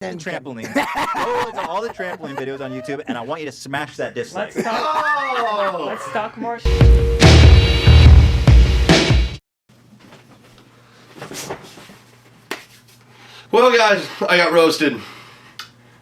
then trampoline. Go to all the trampoline videos on YouTube, and I want you to smash that dislike. Let's talk more. Well, guys, I got roasted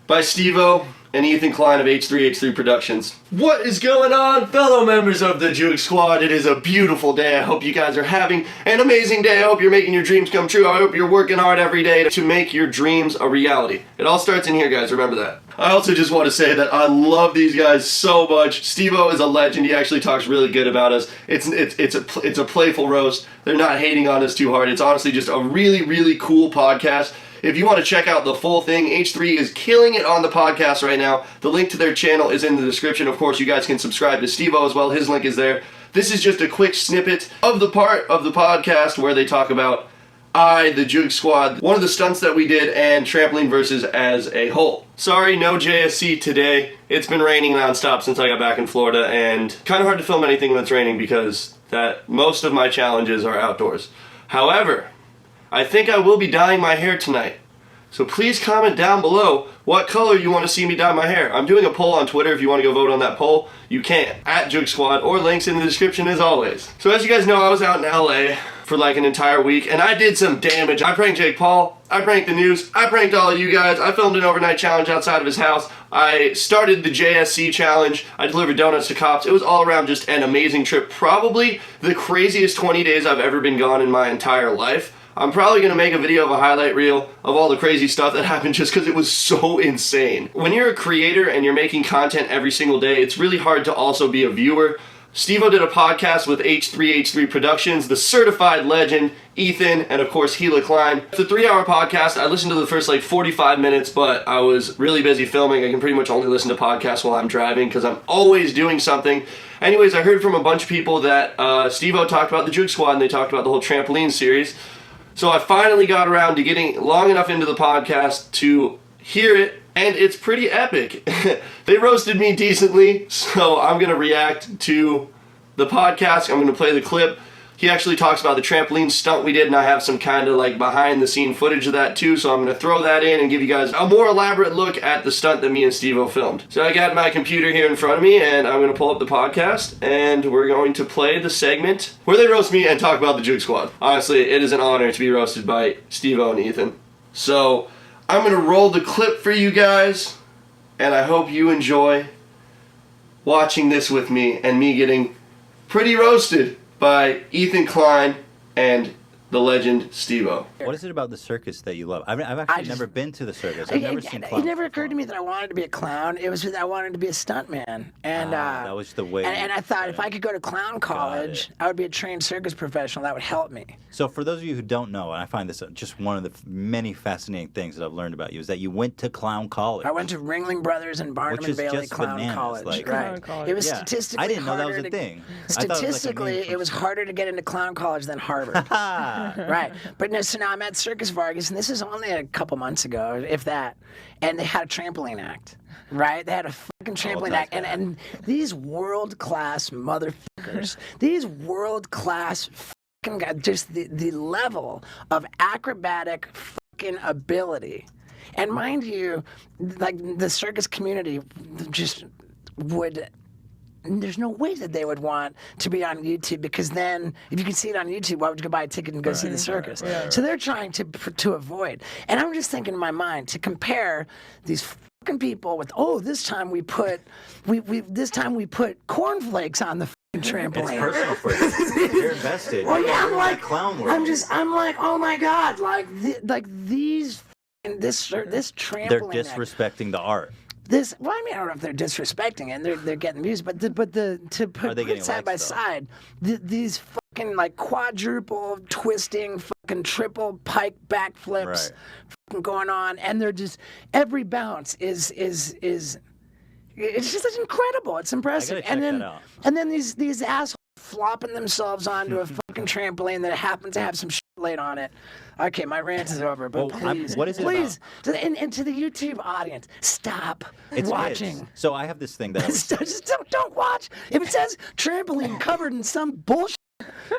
by Steveo and Ethan Klein of H3H3 Productions. What is going on, fellow members of the Juke Squad? It is a beautiful day. I hope you guys are having an amazing day. I hope you're making your dreams come true. I hope you're working hard every day to make your dreams a reality. It all starts in here, guys. Remember that. I also just want to say that I love these guys so much. Steveo is a legend. He actually talks really good about us. It's a playful roast. They're not hating on us too hard. It's honestly just a really, really cool podcast. If you want to check out the full thing, H3 is killing it on the podcast right now. The link to their channel is in the description. Of course, you guys can subscribe to Steveo as well. His link is there. This is just a quick snippet of the part of the podcast where they talk about the Juke Squad, one of the stunts that we did, and trampoline versus as a whole. Sorry, no JSC today. It's been raining nonstop since I got back in Florida, and kind of hard to film anything when it's raining because most of my challenges are outdoors. However, I think I will be dyeing my hair tonight. So please comment down below what color you want to see me dye my hair. I'm doing a poll on Twitter. If you want to go vote on that poll, you can. At JoogSquad, or links in the description as always. So as you guys know, I was out in LA for like an entire week, and I did some damage. I pranked Jake Paul, I pranked the news, I pranked all of you guys. I filmed an overnight challenge outside of his house. I started the JSC challenge. I delivered donuts to cops. It was all around just an amazing trip. Probably the craziest 20 days I've ever been gone in my entire life. I'm probably going to make a video of a highlight reel of all the crazy stuff that happened just because it was so insane. When you're a creator and you're making content every single day, it's really hard to also be a viewer. Steveo did a podcast with H3H3 Productions, the certified legend, Ethan, and of course Hila Klein. It's a 3-hour podcast. I listened to the first like 45 minutes, but I was really busy filming. I can pretty much only listen to podcasts while I'm driving because I'm always doing something. Anyways, I heard from a bunch of people that Steveo talked about the Juke Squad, and they talked about the whole trampoline series. So I finally got around to getting long enough into the podcast to hear it, and it's pretty epic. They roasted me decently, so I'm going to react to the podcast. I'm going to play the clip. He actually talks about the trampoline stunt we did, and I have some kind of like behind the scene footage of that too, so I'm going to throw that in and give you guys a more elaborate look at the stunt that me and Steveo filmed. So I got my computer here in front of me, and I'm going to pull up the podcast, and we're going to play the segment where they roast me and talk about the Juke Squad. Honestly, it is an honor to be roasted by Steveo and Ethan. So I'm going to roll the clip for you guys, and I hope you enjoy watching this with me and me getting pretty roasted by Ethan Klein and the legend Steveo. What is it about the circus that you love? I've actually never been to the circus. I've never seen clowns. It never occurred to me that I wanted to be a clown. It was that I wanted to be a stuntman. And that was the way. And I thought if I could go to clown college, I would be a trained circus professional. That would help me. So for those of you who don't know, and I find this just one of the many fascinating things that I've learned about you, is that you went to clown college. I went to Ringling Brothers and Barnum and Bailey Clown College. Like, right. It was statistically I didn't know that was a thing. Statistically, it was harder to get into clown college than Harvard. Right. But no, so now I'm at Circus Vargas, and this is only a couple months ago, if that, and they had a trampoline act, right? They had a fucking trampoline act, and these world-class motherfuckers, these world-class fucking guys, just the level of acrobatic fucking ability. And mind you, like the circus community just would... There's no way that they would want to be on YouTube, because then if you can see it on YouTube, why would you go buy a ticket and go see the circus? So they're trying to avoid. And I'm just thinking in my mind to compare these fucking people with, oh, this time we put cornflakes on the trampoline. It's personal for you. You're invested. Well, yeah, I'm like, clown world. I'm like, oh my god, this trampoline. They're disrespecting the art. Well, I mean, I don't know if they're disrespecting it. They're getting views, but to put it side by side, these fucking like quadruple twisting, fucking triple pike backflips, fucking going on, and they're just every bounce is it's just incredible. It's impressive. And then these assholes flopping themselves onto a fucking trampoline that happens to have some shit laid on it. Okay, my rant is over, but what is it please, and to the YouTube audience, stop watching. So I have this thing that just don't watch. If it says trampoline covered in some bullshit,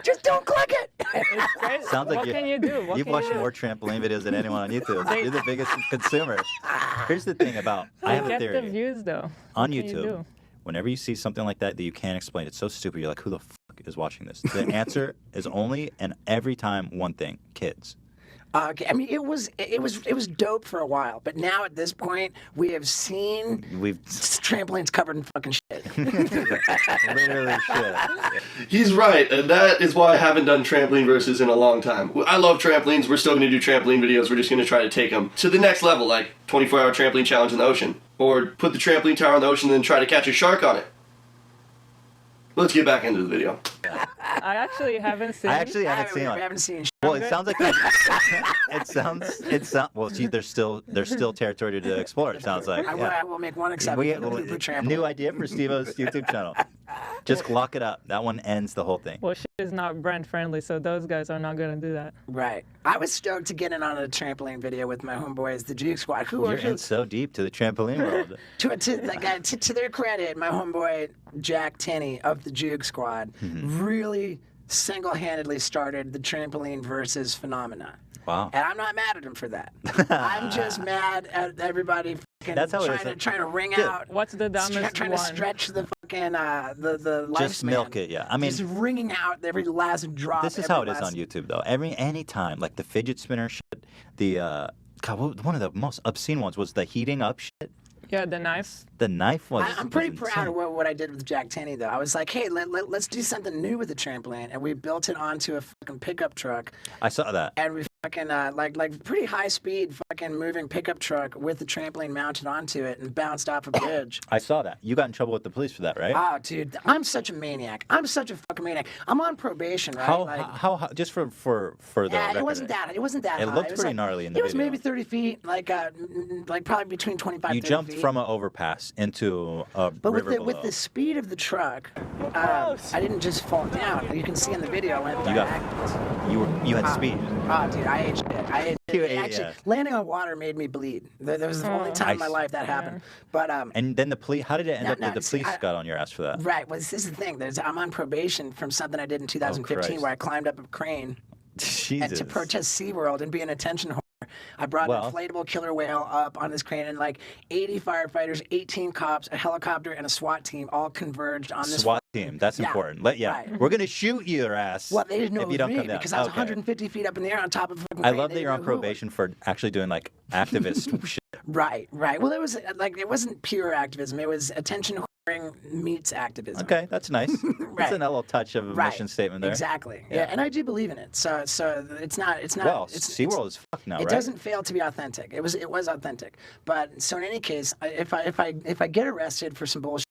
Just don't click it. It's crazy. Sounds like what can you do? What You've can watched you do? more trampoline videos than anyone on YouTube. You're the biggest consumer. Here's the thing about, I have a Get theory. the views though. On What can you YouTube, do? whenever you see something like that you can't explain, it's so stupid, you're like, who the fuck is watching this? The answer is only and every time one thing: kids. Okay, I mean, it was dope for a while, but now at this point, we have seen trampolines covered in fucking shit. Literally shit. He's right, and that is why I haven't done trampoline versus in a long time. I love trampolines. We're still going to do trampoline videos. We're just going to try to take them to the next level, like 24-hour trampoline challenge in the ocean, or put the trampoline tower in the ocean and then try to catch a shark on it. Let's get back into the video. I actually haven't seen. I actually haven't seen We one. haven't seen shit. Well, it sounds like it sounds. Well, gee, there's still territory to explore. It sounds like. I will make one exception for the poo-poo trampoline. New idea for Stevo's YouTube channel. Just lock it up. That one ends the whole thing. Well, shit is not brand friendly, so those guys are not gonna do that. Right. I was stoked to get in on a trampoline video with my homeboys, the JoogSquad, who You're in so deep to the trampoline world. to their credit, my homeboy Jack Tenney of the JoogSquad really single-handedly started the trampoline versus phenomena. Wow. And I'm not mad at him for that. I'm just mad at everybody That's how it is. trying to ring Dude, out. What's the dumbest Trying one? to stretch the fucking the lifespan. Just milk it, yeah. I mean, just wringing out every last drop. this is every how it is on last- YouTube, though. Any time, like the fidget spinner shit, the God, one of the most obscene ones was the heating up shit. Yeah, the knives. The knife was. I'm pretty was proud of insane. what I did with Jack Tenney, though. I was like, hey, let's do something new with the trampoline, and we built it onto a fucking pickup truck, I saw that. and we fucking like pretty high speed fucking moving pickup truck with the trampoline mounted onto it and bounced off a bridge. I saw that. You got in trouble with the police for that, right? Oh, dude, I'm such a maniac. I'm such a fucking maniac. I'm on probation, right? How just for the Yeah, record, it wasn't that. It wasn't that. It high. looked was pretty like, gnarly in the It was video. maybe 30 feet, like probably between 25 You 30 jumped feet. from an overpass into a But river with the speed of the truck, I didn't just fall down. You can see in the video I went backwards. You had speed. Oh, dude, I aged it. You ate it, Actually, yeah. landing on water made me bleed. That was the only time in my life that happened. But And then the police. How did it end up no, that the see, police got on your ass for that? right, well, this is the thing. I'm on probation from something I did in 2015 Christ. where I climbed up a crane Jesus. and to protest SeaWorld and be an attention whore. I brought Well- an inflatable killer whale up on this crane, and like 80 firefighters, 18 cops, a helicopter, and a SWAT team all converged on this. SWAT team. That's Yeah, important. right. We're gonna shoot your ass. Well, they didn't know if it you was don't me come down. because I was Okay. 150 feet up in the air on top of a fucking I crane. love They that you're on didn't know who it was. probation for actually doing like activist shit. Right. Well, it was like it wasn't pure activism. It was attention whoring meets activism. Okay, that's nice. That's a little touch of a mission statement there. Exactly. Yeah. And I do believe in it. So it's not. Well, it's, SeaWorld is fucked now, It right? doesn't fail to be authentic. It was authentic. But so in any case, if I get arrested for some bullshit,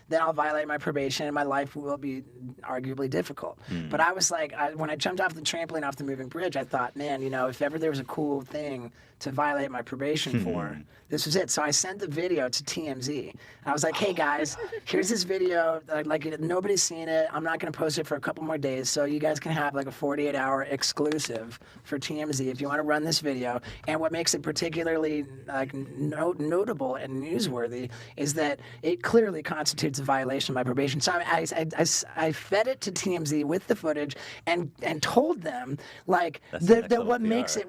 then I'll violate my probation and my life will be arguably difficult. But I was like, when I jumped off the trampoline off the moving bridge, I thought, man, if ever there was a cool thing to violate my probation for, this was it. So I sent the video to TMZ. And I was like, hey guys, here's this video. Like nobody's seen it. I'm not going to post it for a couple more days. So you guys can have like a 48-hour exclusive for TMZ if you want to run this video. And what makes it particularly like notable and newsworthy is that it clearly constitutes a violation of my probation. So I fed it to TMZ with the footage and told them like that what makes it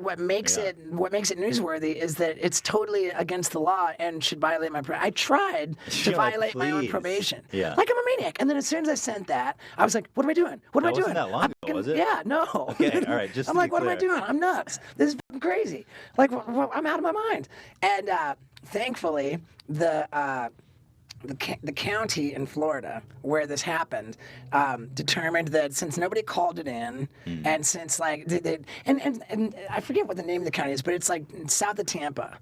newsworthy is that it's totally against the law and should violate my I tried to You're like, violate my own please. probation. Yeah. Like I'm a maniac. And then as soon as I sent that, I was like, what am I doing? What am I That doing? wasn't that long I'm ago, was it? Yeah, no. Okay, all right, just I'm to like, be what am I clear. doing? I'm nuts. This is fucking crazy. Like I'm out of my mind. And thankfully the county in Florida where this happened determined that since nobody called it in, and since like and I forget what the name of the county is, but it's like south of Tampa.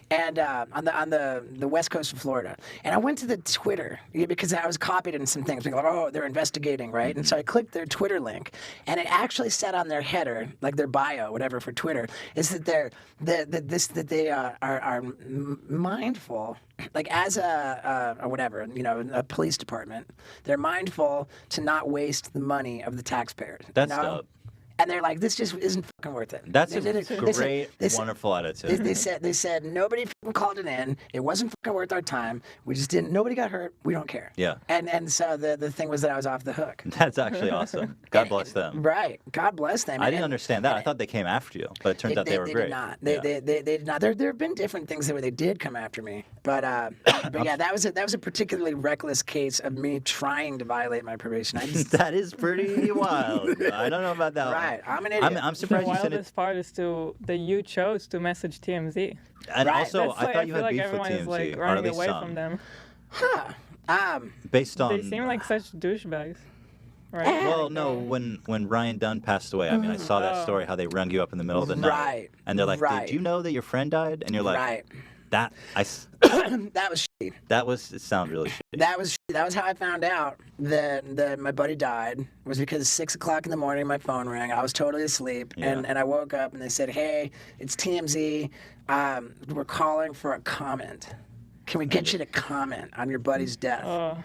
And on the west coast of Florida, and I went to the Twitter because I was copied in some things. Like, oh, they're investigating, right? And so I clicked their Twitter link, and it actually said on their header, like their bio, whatever for Twitter, is that they are mindful, like as a police department, they're mindful to not waste the money of the taxpayers. That's dope. And they're like, this just isn't fucking fucking worth it. That's They a did it. great, wonderful attitude. They said nobody fucking called it in. It wasn't fucking worth our time. We just didn't. Nobody got hurt. We don't care. Yeah. And so the thing was that I was off the hook. That's actually awesome. God bless them. Right. God bless them. I didn't understand that. I thought they came after you, but it turns out they were They great. did not. Yeah. They did not. There have been different things where they did come after me, but yeah, that was a particularly reckless case of me trying to violate my probation. I just, That is pretty wild. I don't know about that. right. I'm an idiot. I'm The surprised you said it. wildest part is that you chose to message TMZ. And Right. also, That's I like, thought you feel had like beef with everyone is TMZ, like or at running least away some. from them. Based on. They seem like such douchebags, right? Well, no. When Ryan Dunn passed away, I mean, I saw that story how they rung you up in the middle of the night, Right. and they're like, Right. "Did you know that your friend died?" And you're like, Right. "That That was shitty. it sounds really shitty." That was how I found out that my buddy died. Was because 6 o'clock in the morning my phone rang. I was totally asleep, Yeah. and I woke up and they said, "Hey, it's TMZ. We're calling for a comment. Can we get you to comment on your buddy's death?" Oh,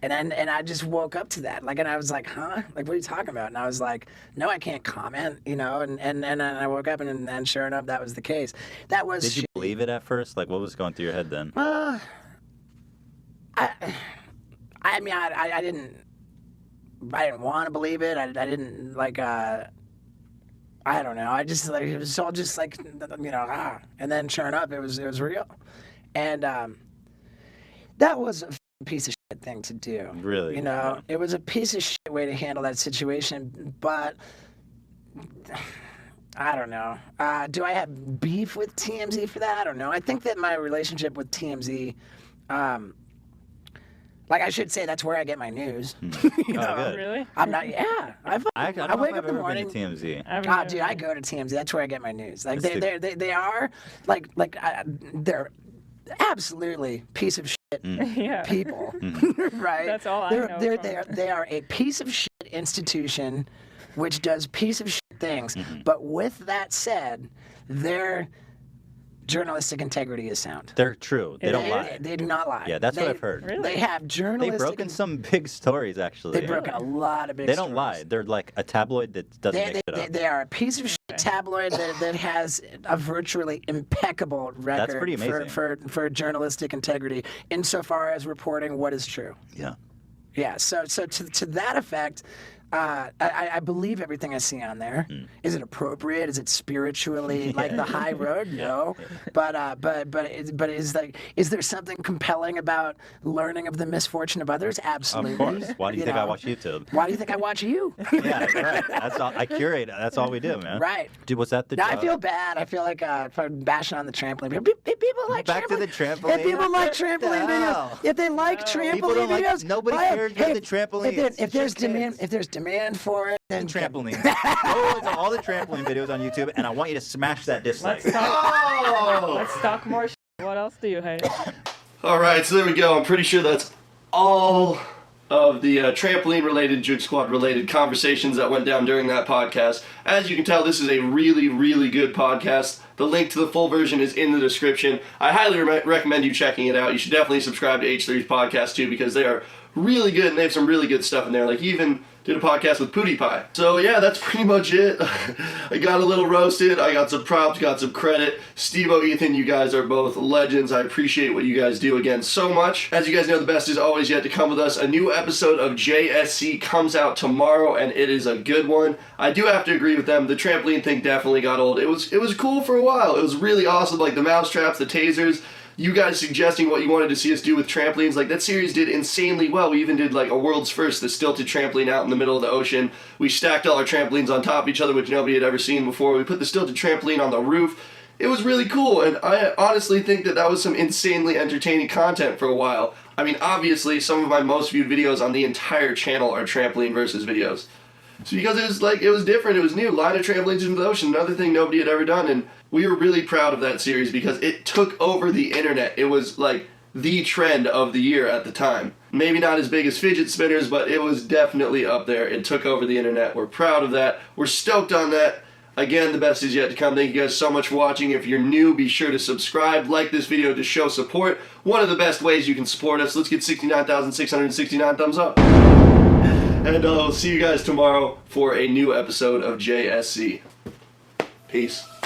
And I just woke up to that, and I was like, huh? Like, what are you talking about? And I was like, no, I can't comment, and I woke up, and sure enough, that was the case. That was Did you believe it at first? Like, what was going through your head then? I mean, I didn't want to believe it. I didn't like. I don't know. I just like it was all just like and then sure enough, it was real, and that was a piece of shit thing to do. Really? It was a piece of shit way to handle that situation, but I don't know. Do I have beef with TMZ for that? I don't know. I think that my relationship with TMZ, like I should say, that's where I get my news. Oh, good. really? I'm not. Yeah, I don't know wake if up I've in the ever morning. been to TMZ. Dude, I go to TMZ. That's where I get my news. Like That's they are like they're absolutely piece of shit Yeah. people, right? That's all I They're- know they're- from they are they are a piece of shit institution, which does piece of shit things. Mm-hmm. But with that said, their journalistic integrity is sound. They're true. They don't lie. They do not lie. Yeah, that's what I've heard. Really? They have They've journalistic. broken some big stories, actually. They've broken a lot of big. They don't stories. lie. They're like a tabloid that doesn't make it up. They are a piece of shit tabloid that has a virtually impeccable record pretty amazing. for journalistic integrity insofar as reporting what is true. Yeah. Yeah, so to that effect, I believe everything I see on there. Is it appropriate? Is it spiritually like the high road? No, but is there something compelling about learning of the misfortune of others? Absolutely. Of course. Why do you think I know. watch YouTube? Why do you think I watch you? Yeah, right. That's all. I curate. That's all we do, man. Right. Dude, was that the? Now, I feel bad. I feel like if I'm bashing on the trampoline. People like Back to the trampoline. If people like trampoline the videos, hell? if they like trampoline People don't like- videos, nobody buy 'em. cares about the trampoline. If there's It's just demand, kids. if there's demand for it, then Trampoline. Go to all the trampoline videos on YouTube, and I want you to smash that dislike. Let's talk. Oh! Let's talk more. What else do you hate? All right, so there we go. I'm pretty sure that's all of the trampoline-related, Juke Squad-related conversations that went down during that podcast. As you can tell, this is a really, really good podcast. The link to the full version is in the description. I highly recommend you checking it out. You should definitely subscribe to H3's podcast, too, because they are really good, and they have some really good stuff in there. Like, he even did a podcast with Pootie Pie. So, yeah, that's pretty much it. I got a little roasted. I got some props, got some credit. Steve-O, Ethan, you guys are both legends. I appreciate what you guys do again so much. As you guys know, the best is always yet to come with us. A new episode of JSC comes out tomorrow, and it is a good one. I do have to agree with them. The trampoline thing definitely got old. It was cool for a while. It was really awesome, like the mouse traps, the tasers. You guys suggesting what you wanted to see us do with trampolines, like that series did insanely well. We even did like a world's first, the stilted trampoline out in the middle of the ocean. We stacked all our trampolines on top of each other, which nobody had ever seen before. We put the stilted trampoline on the roof. It was really cool, and I honestly think that was some insanely entertaining content for a while. I mean, obviously, some of my most viewed videos on the entire channel are trampoline versus videos. So because it was different, it was new. Line of trampolines into the ocean, another thing nobody had ever done, and we were really proud of that series because it took over the internet. It was like the trend of the year at the time. Maybe not as big as fidget spinners, but it was definitely up there. It took over the internet. We're proud of that. We're stoked on that. Again, the best is yet to come. Thank you guys so much for watching. If you're new, be sure to subscribe, like this video to show support. One of the best ways you can support us. Let's get 69,669 thumbs up. And I'll see you guys tomorrow for a new episode of JSC. Peace.